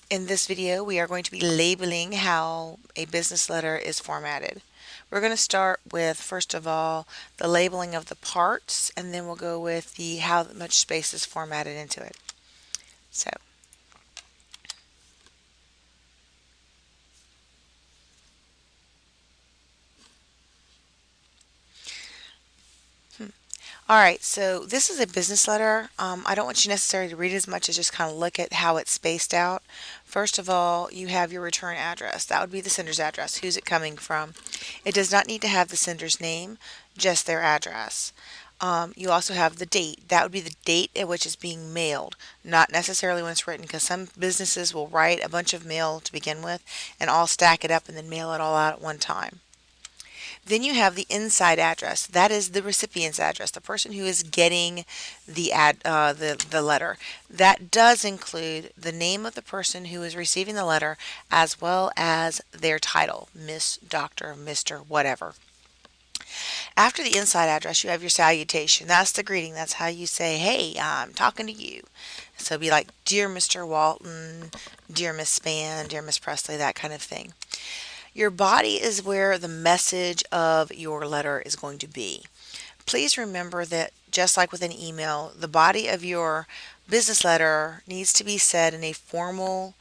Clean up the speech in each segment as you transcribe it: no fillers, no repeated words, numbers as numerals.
In this video, we are going to be labeling how a business letter is formatted. We're going to start with, first of all, the labeling of the parts, and then we'll go with the how much space is formatted into it. So, all right, so this is a business letter. I don't want you necessarily to read as much as just kind of look at how it's spaced out. First of all, you have your return address. That would be the sender's address. Who's it coming from? It does not need to have the sender's name, just their address. You also have the date. That would be the date at which it's being mailed, not necessarily when it's written, because some businesses will write a bunch of mail to begin with and all stack it up and then mail it all out at one time. Then you have the inside address. That is the recipient's address, the person who is getting the letter. That does include the name of the person who is receiving the letter as well as their title, Miss, Doctor, Mr., whatever. After the inside address, you have your salutation. That's the greeting. That's how you say, "Hey, I'm talking to you." So it'd be like, "Dear Mr. Walton, dear Miss Spann, dear Miss Presley," that kind of thing. Your body is where the message of your letter is going to be. Please remember that just like with an email, the body of your business letter needs to be said in a formal,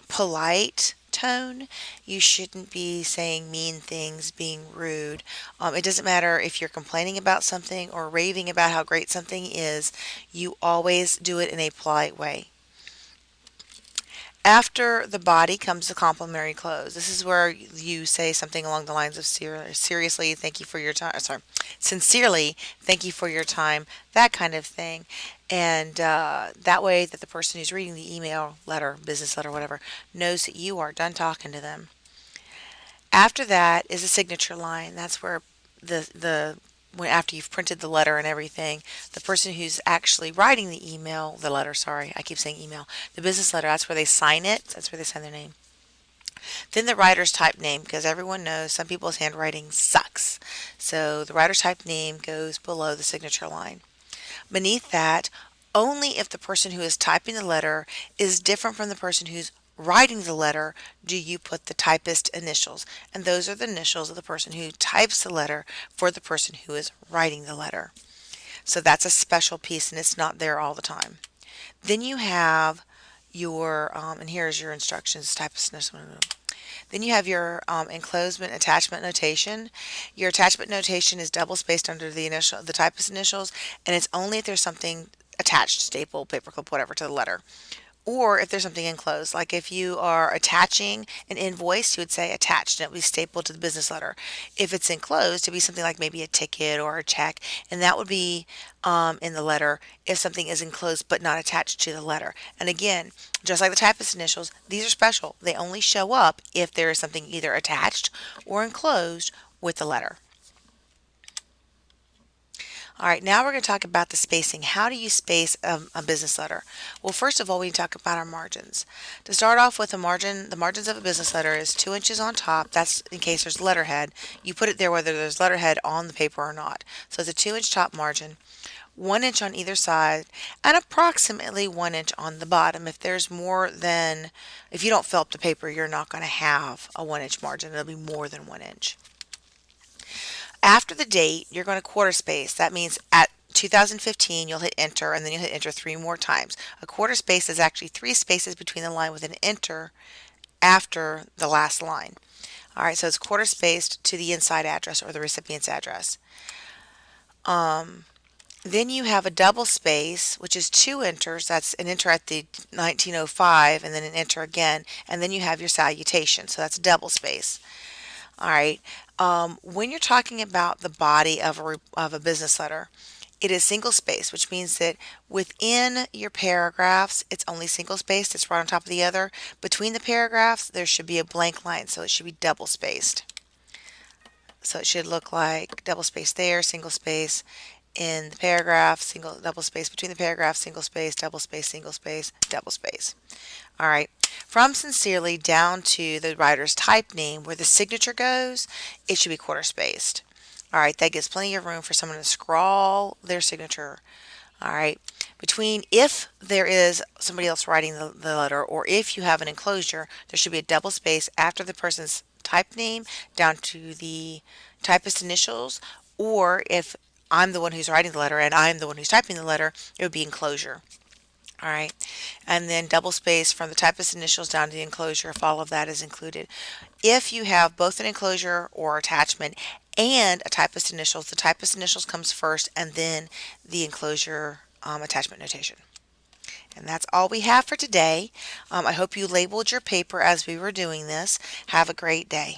polite tone. You shouldn't be saying mean things, being rude. It doesn't matter if you're complaining about something or raving about how great something is, you always do it in a polite way. After the body comes the complimentary close. This is where you say something along the lines of seriously, thank you for your time. Sorry, sincerely, thank you for your time. That kind of thing. And that way that the person who's reading the email, letter, business letter, whatever, knows that you are done talking to them. After that is a signature line. That's where the when after you've printed the letter and everything, the person who's actually writing the email, the letter, sorry, I keep saying email, the business letter, that's where they sign it. That's where they sign their name. Then the writer's type name, because everyone knows some people's handwriting sucks. So the writer's type name goes below the signature line. Beneath that, only if the person who is typing the letter is different from the person who's writing the letter do you put the typist initials. And those are the initials of the person who types the letter for the person who is writing the letter. So that's a special piece and it's not there all the time. Then you have your, and here's your instructions, typist initial. Then you have your enclosement attachment notation. Your attachment notation is double spaced under the typist initials, and it's only if there's something attached, staple, paperclip, whatever, to the letter. Or if there's something enclosed, like if you are attaching an invoice, you would say attached and it would be stapled to the business letter. If it's enclosed, it'd be something like maybe a ticket or a check, and that would be in the letter if something is enclosed but not attached to the letter. And again, just like the typist initials, these are special. They only show up if there is something either attached or enclosed with the letter. All right, now we're going to talk about the spacing. How do you space a business letter? Well, first of all, we talk about our margins. To start off with, the margins of a business letter is 2 inches on top. That's in case there's letterhead. You put it there whether there's letterhead on the paper or not. So it's a 2-inch top margin, 1 inch on either side, and approximately 1 inch on the bottom. If you don't fill up the paper, you're not going to have a 1 inch margin. It'll be more than 1 inch. After the date, you're going to quarter space. That means at 2015, you'll hit enter and then you'll hit enter 3 more times. A quarter space is actually 3 spaces between the line with an enter after the last line. All right, so it's quarter spaced to the inside address or the recipient's address. Then you have a double space, which is 2 enters. That's an enter at the 1905 and then an enter again. And then you have your salutation. So that's a double space. All right. When you're talking about the body of a business letter, it is single space, which means that within your paragraphs, it's only single spaced. It's right on top of the other. Between the paragraphs, there should be a blank line, so it should be double spaced. So it should look like double space there, single space in the paragraph, single double space between the paragraphs, single space, double space, single space, double space. All right. From sincerely down to the writer's type name where the signature goes, it should be quarter spaced. All right, that gives plenty of room for someone to scrawl their signature. All right. Between if there is somebody else writing the letter or if you have an enclosure, there should be a double space after the person's type name down to the typist initials, or if I'm the one who's writing the letter and I'm the one who's typing the letter, it would be enclosure. All right. And then double space from the typist initials down to the enclosure if all of that is included. If you have both an enclosure or attachment and a typist initials, the typist initials comes first and then the enclosure attachment notation. And that's all we have for today. I hope you labeled your paper as we were doing this. Have a great day.